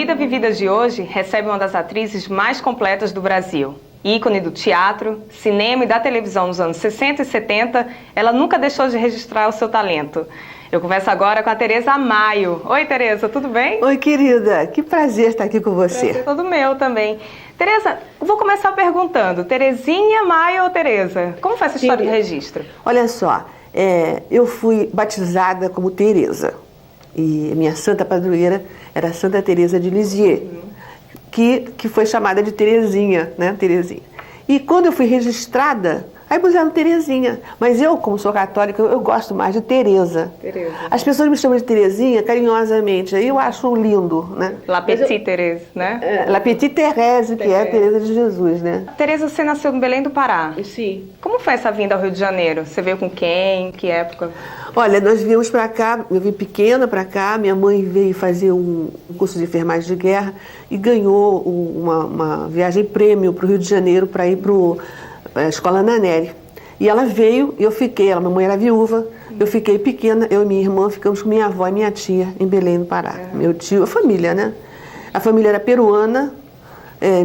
Vida Vivida de hoje recebe uma das atrizes mais completas do Brasil. Ícone do teatro, cinema e da televisão nos anos 60 e 70, ela nunca deixou de registrar o seu talento. Eu converso agora com a Tereza Amaio. Oi, Tereza, tudo bem? Oi, querida. Que prazer estar aqui com você. Prazer todo meu também. Tereza, vou começar perguntando, Terezinha, Amaio ou Tereza? Como foi essa história do registro? Olha só, eu fui batizada como Tereza. E minha santa padroeira era Santa Teresa de Lisieux, que foi chamada de Terezinha, né? Terezinha. E quando eu fui registrada, aí puseram Terezinha. Mas eu, como sou católica, eu gosto mais de Tereza. Tereza. As pessoas me chamam de Terezinha carinhosamente, aí eu acho lindo, né? La Petite Thérèse, né? La Petite Thérèse, que é a Tereza de Jesus, né? Tereza, você nasceu em Belém do Pará. Sim. Como foi essa vinda ao Rio de Janeiro? Você veio com quem? Que época? Olha, nós viemos para cá, eu vim pequena para cá, minha mãe veio fazer um curso de enfermagem de guerra e ganhou uma viagem prêmio para o Rio de Janeiro para ir para a escola Nanelli. E ela veio e eu fiquei, a mamãe era viúva, eu fiquei pequena, eu e minha irmã ficamos com minha avó e minha tia em Belém do Pará. Meu tio, a família, né? A família era peruana,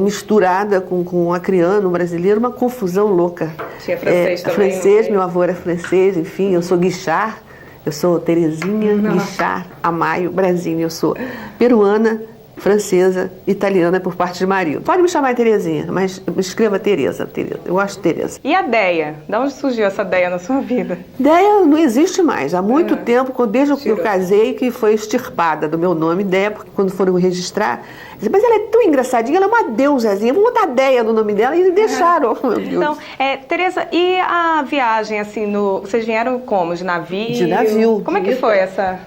misturada com acriano, brasileiro, uma confusão louca. Tinha francês também. Francês, meu avô era francês, enfim, eu sou Guichard, eu sou Terezinha Guichard Amaio Brasília, eu sou peruana, francesa, italiana por parte de marido. Pode me chamar de Terezinha, mas me escreva Tereza, eu gosto de Tereza. E a Deia? De onde surgiu essa Deia na sua vida? Deia não existe mais, há muito tempo, desde que eu casei, que foi extirpada do meu nome, Deia, porque quando foram registrar, mas ela é tão engraçadinha, ela é uma deusazinha, vamos botar Deia no nome dela, e deixaram, meu Deus. Então, Tereza, e a viagem, assim, vocês vieram como? De navio? De navio. Como é que foi essa...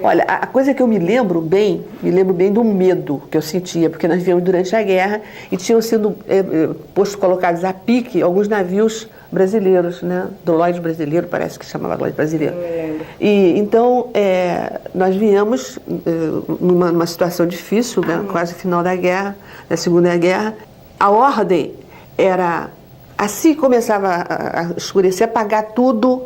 Olha, a coisa que eu me lembro bem do medo que eu sentia, porque nós viemos durante a guerra e tinham sido colocados a pique alguns navios brasileiros, né? Do Lloyd brasileiro, parece que chamava Lloyd brasileiro. E então nós viemos numa situação difícil, né? Quase final da guerra, da Segunda Guerra. A ordem era, assim que começava a escurecer, apagar tudo,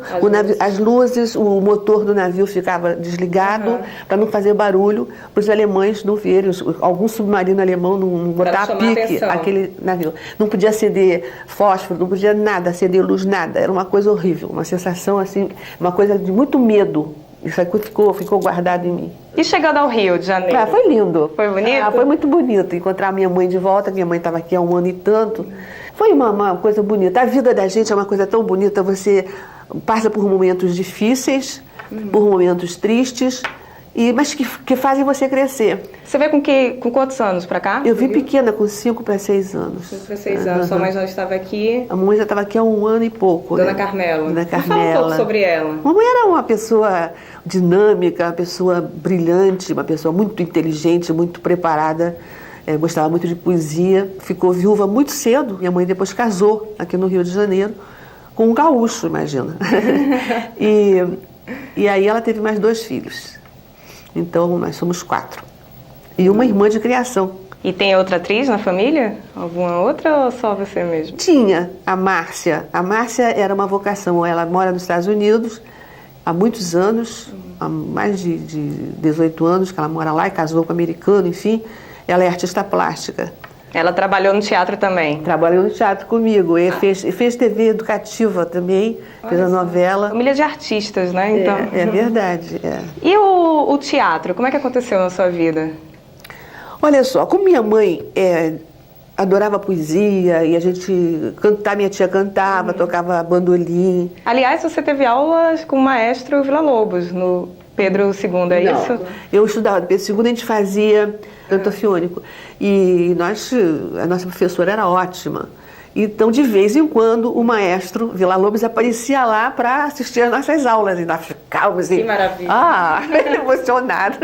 as luzes, o motor do navio ficava desligado para não fazer barulho, para os alemães não verem, algum submarino alemão não botar a pique aquele navio. Não podia acender fósforo, não podia nada, acender luz, nada. Era uma coisa horrível, uma sensação assim, uma coisa de muito medo. Isso aqui ficou guardado em mim. E chegando ao Rio de Janeiro? Foi lindo. Foi bonito? Foi muito bonito. Encontrar minha mãe de volta, minha mãe estava aqui há um ano e tanto. Foi uma coisa bonita. A vida da gente é uma coisa tão bonita. Você passa por momentos difíceis, por momentos tristes, mas que fazem você crescer. Você veio com quantos anos pra cá? Eu vim pequena, com 5 para 6 anos. 5 para 6 anos. Sua mãe já estava aqui? A mãe já estava aqui há um ano e pouco. Dona Carmela. Dona Carmela. Fala um pouco sobre ela. A mamãe era uma pessoa dinâmica, uma pessoa brilhante, uma pessoa muito inteligente, muito preparada. Gostava muito de poesia. Ficou viúva muito cedo. Minha mãe depois casou aqui no Rio de Janeiro com um gaúcho, imagina. E aí ela teve mais 2 filhos. Então, nós somos 4. E uma irmã de criação. E tem outra atriz na família? Alguma outra ou só você mesmo? Tinha, a Márcia. A Márcia era uma vocação. Ela mora nos Estados Unidos há muitos anos, há mais de 18 anos que ela mora lá e casou com um americano, enfim. Ela é artista plástica. Ela trabalhou no teatro também? Trabalhou no teatro comigo. E fez TV educativa também, fez a novela. Família de artistas, né? Então... É verdade. E o teatro, como é que aconteceu na sua vida? Olha só, como minha mãe adorava poesia e a gente minha tia cantava, tocava bandolim. Aliás, você teve aulas com o maestro Villa-Lobos, no Pedro II, é isso? Eu estudava no Pedro II, a gente fazia canto orfeônico. E a nossa professora era ótima. Então, de vez em quando, o maestro Villa-Lobos aparecia lá para assistir às nossas aulas. E nós ficávamos assim... Que maravilha! Emocionada.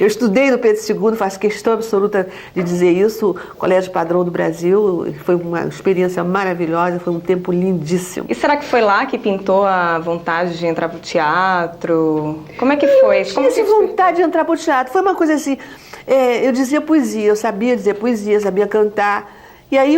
Eu estudei no Pedro II, faço questão absoluta de dizer isso, Colégio Padrão do Brasil. Foi uma experiência maravilhosa, foi um tempo lindíssimo. E será que foi lá que pintou a vontade de entrar para o teatro? Como é que foi? Eu tinha essa vontade de entrar para o teatro. Foi uma coisa assim... eu dizia poesia, eu sabia dizer poesia, sabia cantar. E aí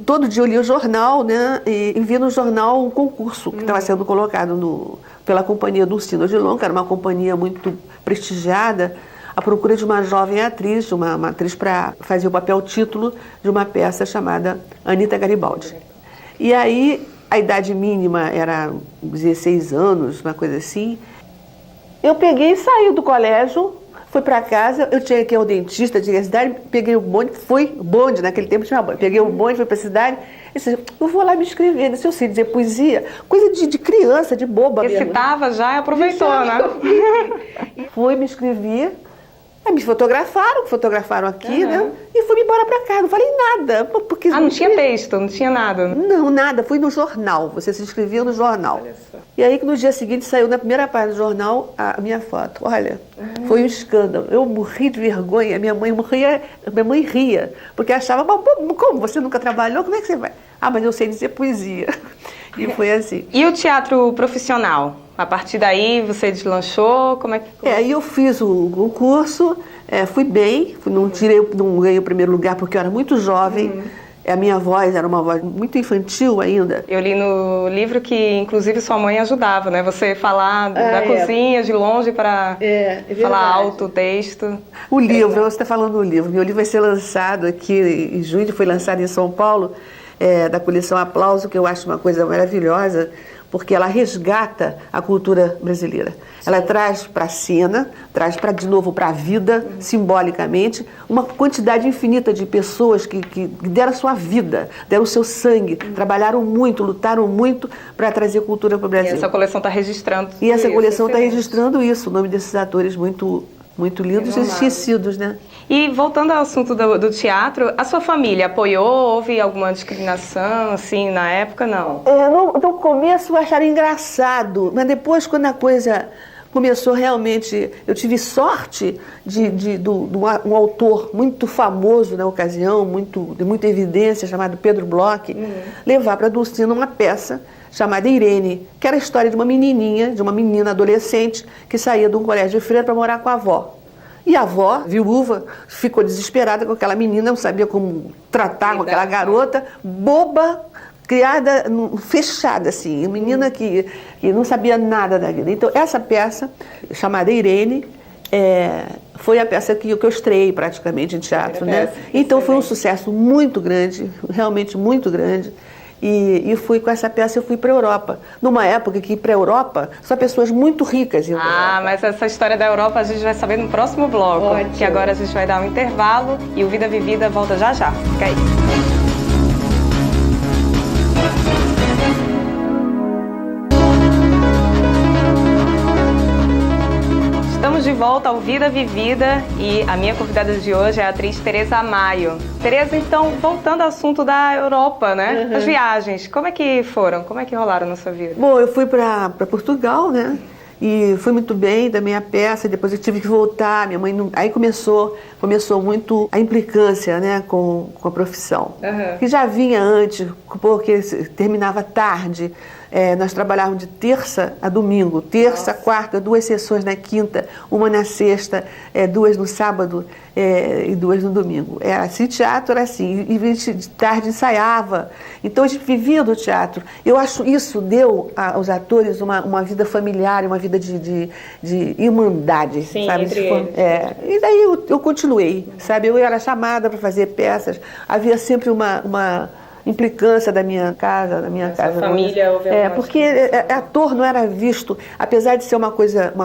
todo dia eu lia o jornal, né? E vi no jornal um concurso que estava sendo colocado pela companhia Dulcino Odilon, que era uma companhia muito prestigiada, à procura de uma jovem atriz, uma atriz para fazer o papel título de uma peça chamada Anita Garibaldi. E aí, a idade mínima era 16 anos, uma coisa assim. Eu peguei e saí do colégio, fui para casa, eu tinha que ir ao dentista, tinha a cidade, peguei o bonde, bonde, naquele tempo tinha bonde, peguei o bonde, fui para a cidade, e disse, eu vou lá me inscrever, se eu sei dizer poesia, coisa de criança, de boba mesmo. Recitava já e aproveitou, né? Fui, me inscrevi, aí me fotografaram aqui, né? E fui embora para casa, não falei nada. Porque não tinha texto, não tinha nada. Não, nada, fui no jornal, você se inscrevia no jornal. E aí que no dia seguinte saiu na primeira página do jornal a minha foto. Olha, foi um escândalo. Eu morri de vergonha, minha mãe ria, porque achava, como você nunca trabalhou, como é que você vai? Mas eu sei dizer poesia. E foi assim. E o teatro profissional? A partir daí você deslanchou? Como é que... Aí eu fiz o curso, fui bem, não ganhei o primeiro lugar porque eu era muito jovem. A minha voz era uma voz muito infantil ainda. Eu li no livro que, inclusive, sua mãe ajudava, né? Você falar da cozinha, de longe, para falar alto o texto. O livro, você está falando do livro. Meu livro vai ser lançado aqui em junho, foi lançado em São Paulo, da coleção Aplauso, que eu acho uma coisa maravilhosa, porque ela resgata a cultura brasileira. Ela traz para a cena, traz de novo para a vida, simbolicamente, uma quantidade infinita de pessoas que deram a sua vida, deram o seu sangue, trabalharam muito, lutaram muito para trazer cultura para o Brasil. E essa coleção está registrando E essa coleção está registrando isso, o nome desses atores muito lindos e esquecidos, né? E voltando ao assunto do teatro, a sua família apoiou? Houve alguma discriminação, assim, na época? Não? No começo eu achava engraçado, mas depois, quando a coisa começou realmente... Eu tive sorte de um autor muito famoso na ocasião, de muita evidência, chamado Pedro Bloch, levar para a Dulcina uma peça chamada Irene, que era a história de uma menina adolescente, que saía de um colégio de freira para morar com a avó. E a avó, viúva, ficou desesperada com aquela menina, não sabia como tratar com aquela garota, boba, criada, fechada, assim, menina que não sabia nada da vida. Então, essa peça, chamada Irene, foi a peça que eu estreiei praticamente em teatro, né? Então, foi um sucesso muito grande, realmente muito grande. E fui com essa peça, eu fui para a Europa. Numa época que para a Europa só pessoas muito ricas iam. Mas essa história da Europa a gente vai saber no próximo bloco. Ótimo. Que agora a gente vai dar um intervalo e o Vida Vivida volta já já. Fica aí. Estamos de volta ao Vida Vivida e a minha convidada de hoje é a atriz Teresa Amaio. Teresa, então, voltando ao assunto da Europa, né? As viagens, como é que foram? Como é que rolaram na sua vida? Bom, eu fui para Portugal, né? E fui muito bem da minha peça, depois eu tive que voltar, minha mãe não... Aí começou muito a implicância, né, com a profissão. Que já vinha antes, porque terminava tarde. Nós trabalhávamos de terça a domingo, terça, quarta, 2 sessões na quinta, uma na sexta, 2 no sábado e 2 no domingo. Era assim, teatro era assim, e de tarde ensaiava. Então a gente vivia do teatro. Eu acho isso deu aos atores uma vida familiar, uma vida de irmandade. Sim, sabe? Entre eles. E daí eu continuei, sabe? Eu era chamada para fazer peças, havia sempre uma implicância da minha casa, família, porque ator não era visto, apesar de ser uma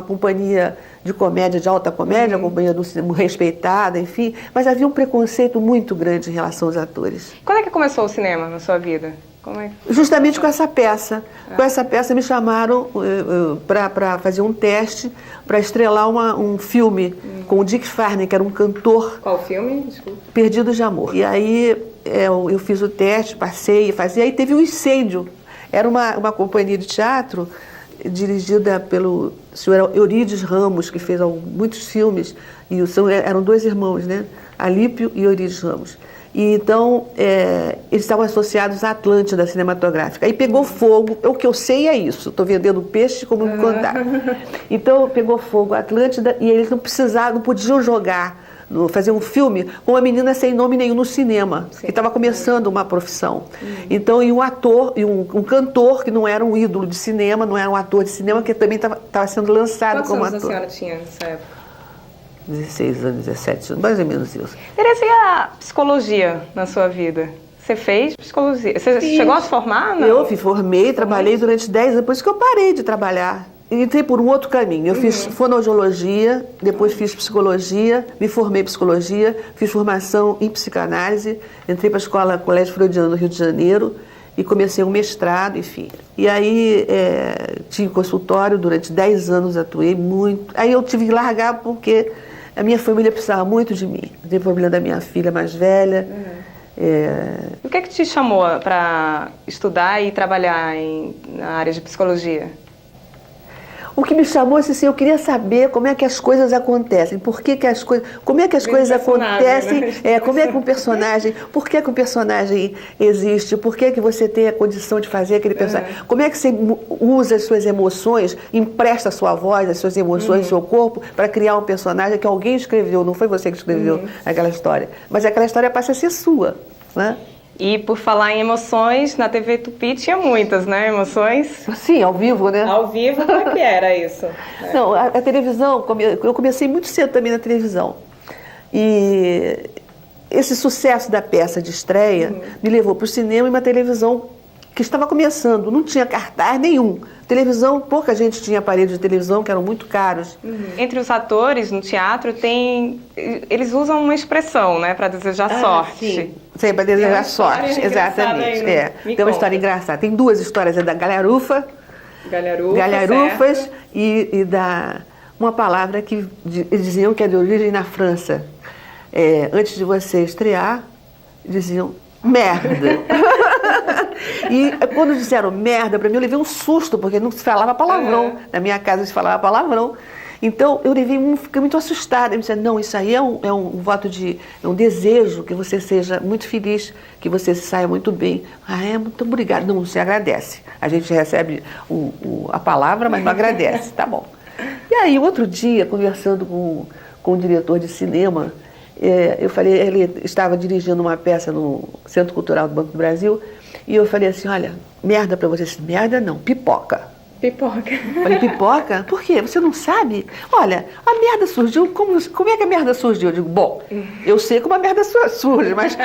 companhia de comédia, de alta comédia, uma companhia do cinema respeitada, enfim, mas havia um preconceito muito grande em relação aos atores. Quando é que começou o cinema na sua vida? Justamente com essa peça. Com essa peça me chamaram para fazer um teste, para estrelar um filme com o Dick Farney, que era um cantor. Qual filme? Desculpa. Perdidos de Amor. E aí eu fiz o teste, passei, fazia, aí teve um incêndio. Era uma companhia de teatro dirigida pelo senhor Eurídice Ramos, que fez muitos filmes, e eram 2 irmãos, né? Alípio e Eurídice Ramos. E então, eles estavam associados à Atlântida Cinematográfica. Aí pegou fogo, o que eu sei é isso, estou vendendo peixe como me contar. Então, pegou fogo a Atlântida e eles não podiam fazer um filme com uma menina sem nome nenhum no cinema, que estava começando uma profissão. Então, e um ator, e um cantor que não era um ídolo de cinema, não era um ator de cinema, que também estava sendo lançado como ator. Quantos anos a senhora tinha nessa época? 16 anos, 17 anos, mais ou menos isso. Tereza, e a psicologia na sua vida? Você fez psicologia? Você chegou a se formar? Não? Eu me formei, trabalhei durante 10 anos, depois que eu parei de trabalhar. Entrei por um outro caminho. Eu fiz fonoaudiologia, depois fiz psicologia, me formei em psicologia, fiz formação em psicanálise, entrei para a escola Colégio Freudiano do Rio de Janeiro e comecei um mestrado, enfim. E aí tive consultório, durante 10 anos atuei muito. Aí eu tive que largar porque a minha família precisava muito de mim. Eu tive problema da minha filha mais velha. O que é que te chamou para estudar e trabalhar na área de psicologia? O que me chamou, assim, eu queria saber como é que as coisas acontecem, por que que as coisas, como é que as coisas acontecem, né? como é que um personagem, por que um personagem existe, por que que você tem a condição de fazer aquele personagem, como é que você usa as suas emoções, empresta a sua voz, as suas emoções, o seu corpo, para criar um personagem que alguém escreveu, não foi você que escreveu aquela história, mas aquela história passa a ser sua, né? E por falar em emoções, na TV Tupi tinha muitas, né? Emoções. Sim, ao vivo, né? Ao vivo, como é que era isso? Não, a televisão, eu comecei muito cedo também na televisão. E esse sucesso da peça de estreia me levou para o cinema e uma televisão que estava começando, não tinha cartaz nenhum. Televisão, pouca gente tinha aparelhos de televisão, que eram muito caros. Entre os atores no teatro, eles usam uma expressão, né, para desejar sorte. Sim, para desejar sorte, exatamente. Tem uma história engraçada. Tem duas histórias, da galharufa, galharufas e da uma palavra que diziam que é de origem na França. Antes de você estrear, diziam merda. E quando disseram merda, para mim eu levei um susto, porque não se falava palavrão. Na minha casa se falava palavrão. Então eu fiquei muito assustada. Eu disse, não, isso aí é um voto é um desejo que você seja muito feliz, que você saia muito bem. Muito obrigada. Não, você agradece. A gente recebe a palavra, mas não agradece. Tá bom. E aí, outro dia, conversando com o diretor de cinema, eu falei, ele estava dirigindo uma peça no Centro Cultural do Banco do Brasil, e eu falei assim, olha, merda pra você. Merda não, pipoca. Pipoca. Falei, pipoca? Por quê? Você não sabe? Olha, a merda surgiu, como é que a merda surgiu? Eu digo, bom, eu sei como a merda surge, mas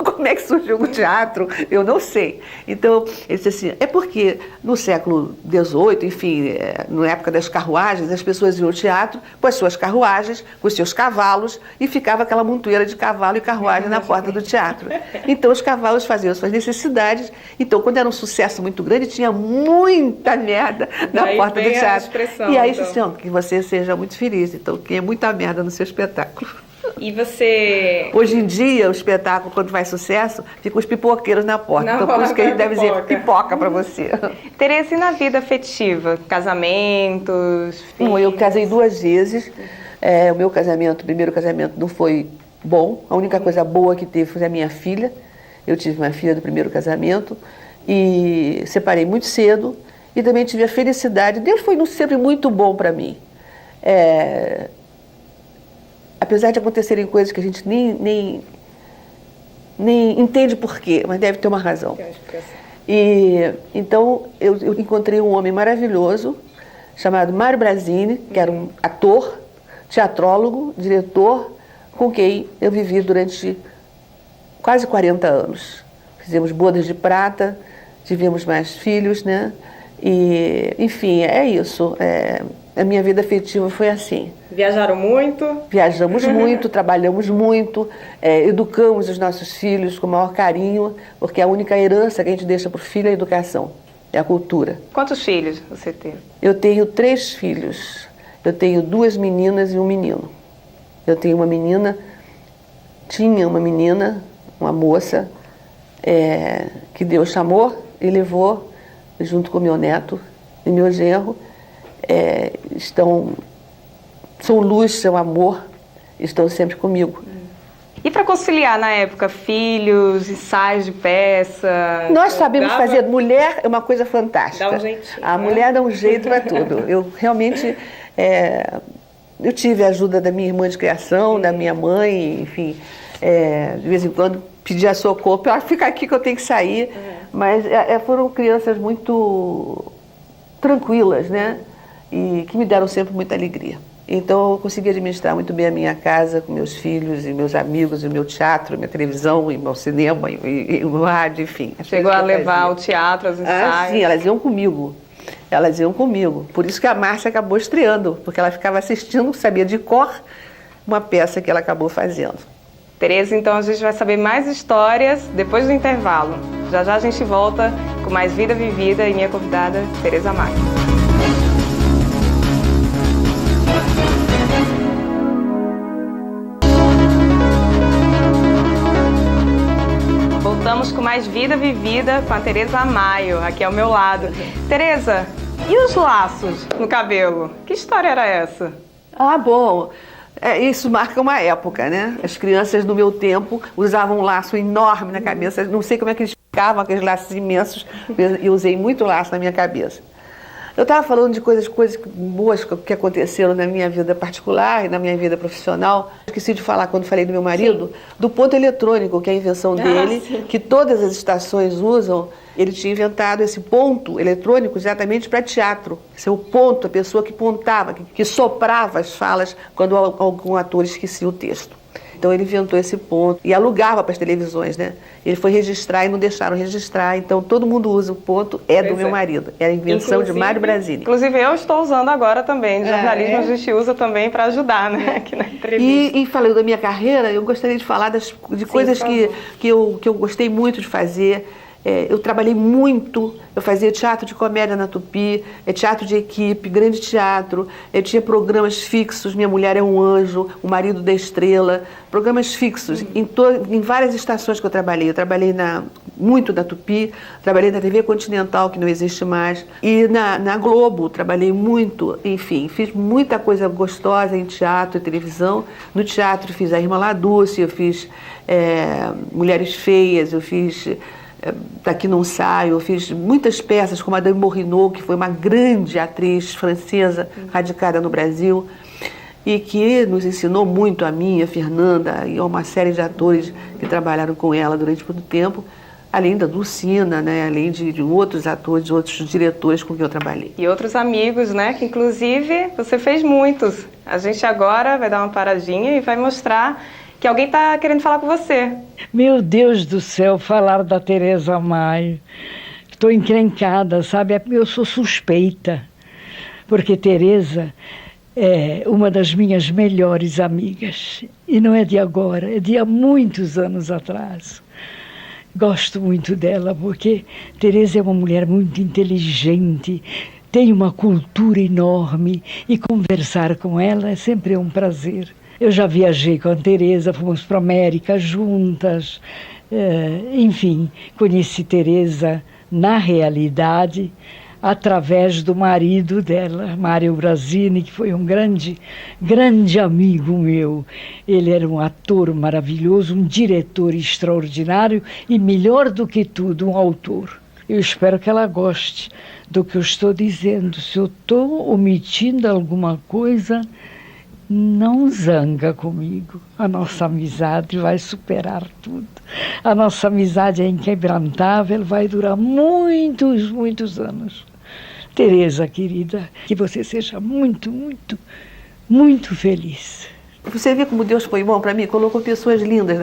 como é que surgiu no teatro? Eu não sei. Então, ele disse assim, é porque no século XVIII, enfim, na época das carruagens, as pessoas iam ao teatro com as suas carruagens, com os seus cavalos, e ficava aquela montoeira de cavalo e carruagem na porta do teatro. Então, os cavalos faziam as suas necessidades. Então, quando era um sucesso muito grande, tinha muita merda na porta do teatro. E aí, então, que você seja muito feliz. Então, que é muita merda no seu espetáculo. E você... Hoje em dia, o espetáculo, quando faz sucesso, ficam os pipoqueiros na porta. Então, por isso que a gente deve dizer pipoca pra você. Tereza, e na vida afetiva? Casamentos, filhos? Bom, eu casei 2 vezes. O meu casamento, o primeiro casamento, não foi bom. A única coisa boa que teve foi a minha filha. Eu tive uma filha do primeiro casamento e separei muito cedo. E também tive a felicidade. Deus foi sempre muito bom para mim. Apesar de acontecerem coisas que a gente nem entende por quê, mas deve ter uma razão. E então eu encontrei um homem maravilhoso chamado Mário Brazini, que era um ator, teatrólogo, diretor, com quem eu vivi durante quase 40 anos. Fizemos bodas de prata, tivemos mais filhos, né? E, enfim, é isso. A minha vida afetiva foi assim. Viajaram muito? Viajamos muito, trabalhamos muito, educamos os nossos filhos com o maior carinho, porque a única herança que a gente deixa para o filho é a educação, é a cultura. Quantos filhos você teve? Eu tenho 3 filhos. Eu tenho 2 meninas e um menino. Eu tenho uma menina, tinha uma menina, uma moça, que Deus chamou e levou junto com meu neto e meu genro, são luz, são amor, estão sempre comigo. E para conciliar na época filhos, ensaios de peça? Nós sabemos fazer. Mulher é uma coisa fantástica. Dá um jeitinho. A mulher dá um jeito para tudo. Eu realmente eu tive a ajuda da minha irmã de criação, da minha mãe, enfim, de vez em quando pedia socorro, fica aqui que eu tenho que sair. Mas foram crianças muito tranquilas, né? E que me deram sempre muita alegria. Então eu consegui administrar muito bem a minha casa, com meus filhos e meus amigos, e o meu teatro, minha televisão, e meu cinema, e o rádio, enfim. Chegou a levar o teatro, os ensaios? Sim, elas iam comigo. Elas iam comigo. Por isso que a Márcia acabou estreando, porque ela ficava assistindo, sabia de cor, uma peça que ela acabou fazendo. Tereza, então a gente vai saber mais histórias depois do intervalo. Já já a gente volta com mais Vida Vivida e minha convidada, Tereza Maia. Voltamos com mais Vida Vivida com a Tereza Maio, aqui ao meu lado. Tereza, e os laços no cabelo? Que história era essa? Bom, isso marca uma época, né? As crianças do meu tempo usavam um laço enorme na cabeça, não sei como é que eles ficavam, aqueles laços imensos, eu usei muito laço na minha cabeça. Eu estava falando de coisas boas que aconteceram na minha vida particular e na minha vida profissional. Esqueci de falar, quando falei do meu marido, do ponto eletrônico, que é a invenção dele, que todas as estações usam. Ele tinha inventado esse ponto eletrônico exatamente para teatro. Esse é o ponto, a pessoa que pontava, que soprava as falas quando algum ator esquecia o texto. Então ele inventou esse ponto e alugava para as televisões, né? Ele foi registrar e não deixaram registrar, então todo mundo usa o ponto, do meu marido. É a invenção de Mário Brasini. Inclusive eu estou usando agora também, jornalismo a gente usa também para ajudar, né? Aqui na entrevista. E falando da minha carreira, eu gostaria de falar de coisas que eu gostei muito de fazer. Eu trabalhei muito, eu fazia teatro de comédia na Tupi, teatro de equipe, grande teatro, tinha programas fixos, Minha Mulher é um Anjo, O Marido da Estrela, programas fixos em várias estações que eu trabalhei. Eu trabalhei muito na Tupi, trabalhei na TV Continental, que não existe mais, e na Globo, trabalhei muito, enfim, fiz muita coisa gostosa em teatro e televisão. No teatro fiz A Irmã Ladúcia, eu fiz Mulheres Feias, eu fiz Daqui Não Saio, eu fiz muitas peças com Madame Morrinot, que foi uma grande atriz francesa radicada no Brasil e que nos ensinou muito, a mim, a Fernanda e a uma série de atores que trabalharam com ela durante muito tempo, além da Dulcina, né, além de outros atores, outros diretores com quem eu trabalhei. E outros amigos, né, que inclusive você fez muitos. A gente agora vai dar uma paradinha e vai mostrar que alguém está querendo falar com você. Meu Deus do céu, falar da Tereza Maio. Estou encrencada, sabe? Eu sou suspeita, porque Tereza é uma das minhas melhores amigas. E não é de agora, é de há muitos anos atrás. Gosto muito dela, porque Tereza é uma mulher muito inteligente, tem uma cultura enorme e conversar com ela é sempre um prazer. Eu já viajei com a Tereza, fomos para a América juntas, enfim, conheci Tereza na realidade através do marido dela, Mário Brasini, que foi um grande amigo meu. Ele era um ator maravilhoso, um diretor extraordinário e, melhor do que tudo, um autor. Eu espero que ela goste do que eu estou dizendo. Se eu estou omitindo alguma coisa, não zanga comigo. A nossa amizade vai superar tudo. A nossa amizade é inquebrantável, vai durar muitos, muitos anos. Tereza, querida, que você seja muito, muito, muito feliz. Você vê como Deus foi bom para mim? Colocou pessoas lindas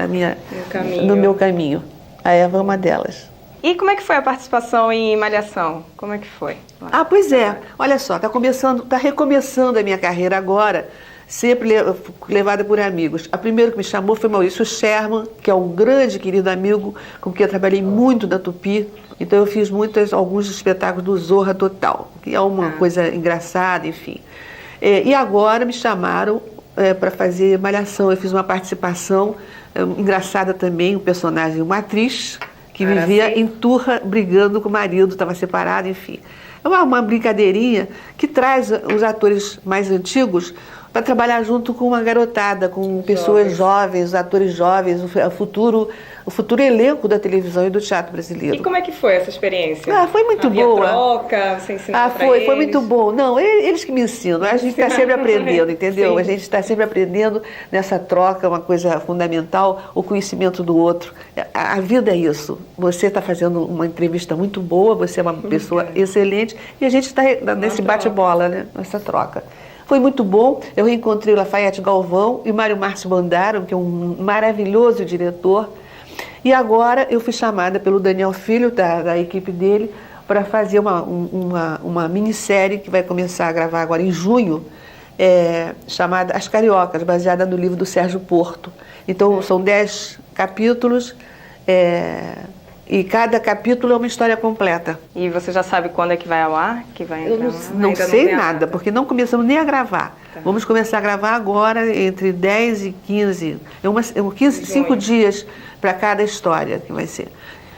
no meu caminho. A Eva é uma delas. E como é que foi a participação em Malhação? Como é que foi? Pois é. Olha só, tá recomeçando a minha carreira agora, sempre levada por amigos. A primeira que me chamou foi Maurício Sherman, que é um grande querido amigo com quem eu trabalhei muito na Tupi. Então eu fiz alguns espetáculos do Zorra Total, que é uma coisa engraçada, enfim. E agora me chamaram para fazer Malhação. Eu fiz uma participação engraçada também, um personagem, uma atriz que vivia em Turra brigando com o marido, estava separado, enfim. É uma brincadeirinha que traz os atores mais antigos para trabalhar junto com uma garotada, com pessoas jovens, atores jovens, o futuro elenco da televisão e do teatro brasileiro. E como é que foi essa experiência? Foi muito boa. Troca, você ensinou para foi muito bom. Não, eles que me ensinam. A gente está sempre aprendendo, entendeu? Sim. A gente está sempre aprendendo nessa troca, uma coisa fundamental, o conhecimento do outro. A vida é isso. Você está fazendo uma entrevista muito boa, você é uma pessoa excelente, e a gente está nesse bate-bola, né? Nessa troca. Foi muito bom. Eu reencontrei o Lafayette Galvão e Mário Márcio Bandaro, que é um maravilhoso diretor. E agora eu fui chamada pelo Daniel Filho, da equipe dele, para fazer uma minissérie que vai começar a gravar agora em junho, chamada As Cariocas, baseada no livro do Sérgio Porto. Então, são 10 capítulos, e cada capítulo é uma história completa. E você já sabe quando é que vai ao ar? Eu não sei nada, porque não começamos nem a gravar. Tá. Vamos começar a gravar agora, entre 10 e 15. 5 dias para cada história que vai ser.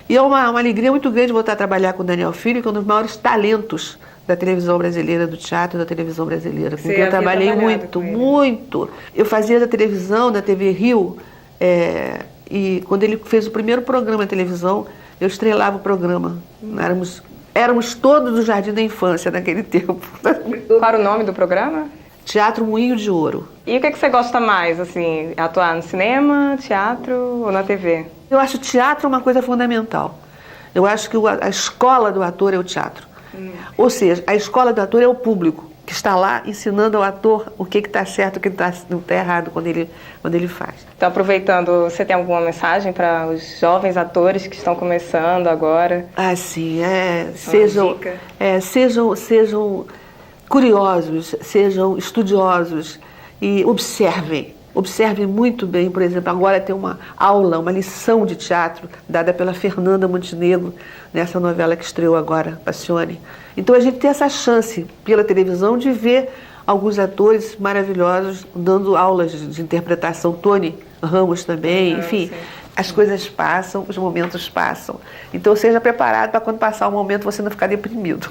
E é uma alegria muito grande voltar a trabalhar com o Daniel Filho, que é um dos maiores talentos da televisão brasileira, do teatro da televisão brasileira, com quem eu trabalhei muito. Eu fazia da televisão, da TV Rio, e quando ele fez o primeiro programa de televisão, eu estrelava o programa. Éramos todos do Jardim da Infância naquele tempo. Qual era o nome do programa? Teatro Moinho de Ouro. E o que você gosta mais, assim, atuar no cinema, teatro ou na TV? Eu acho teatro uma coisa fundamental. Eu acho que a escola do ator é o teatro. Ou seja, a escola do ator é o público, que está lá ensinando ao ator o que está certo, o que não está errado quando ele faz. Então, aproveitando, você tem alguma mensagem para os jovens atores que estão começando agora? Ah, sim. Sejam curiosos, sejam estudiosos e observem. Observem muito bem, por exemplo, agora tem uma aula, uma lição de teatro dada pela Fernanda Montenegro, nessa novela que estreou agora, Passione. Então a gente tem essa chance, pela televisão, de ver alguns atores maravilhosos dando aulas de interpretação. Tony Ramos também, enfim. Sim. As coisas passam, os momentos passam. Então seja preparado para quando passar o momento você não ficar deprimido.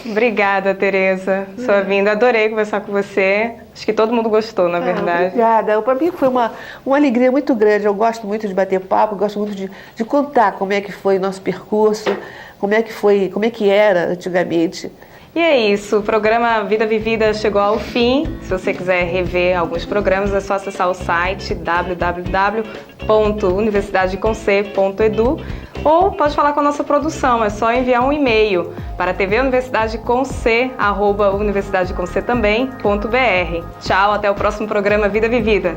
Obrigada, Tereza, sua vinda. Adorei conversar com você. Acho que todo mundo gostou, na verdade. Obrigada. Para mim foi uma alegria muito grande. Eu gosto muito de bater papo, gosto muito de contar como é que foi o nosso percurso, como é que era antigamente. E é isso, o programa Vida Vivida chegou ao fim. Se você quiser rever alguns programas, é só acessar o site www.universidadecomc.edu ou pode falar com a nossa produção, é só enviar um e-mail para tvuniversidadecomc@universidadecomc também.br. Tchau, até o próximo programa Vida Vivida.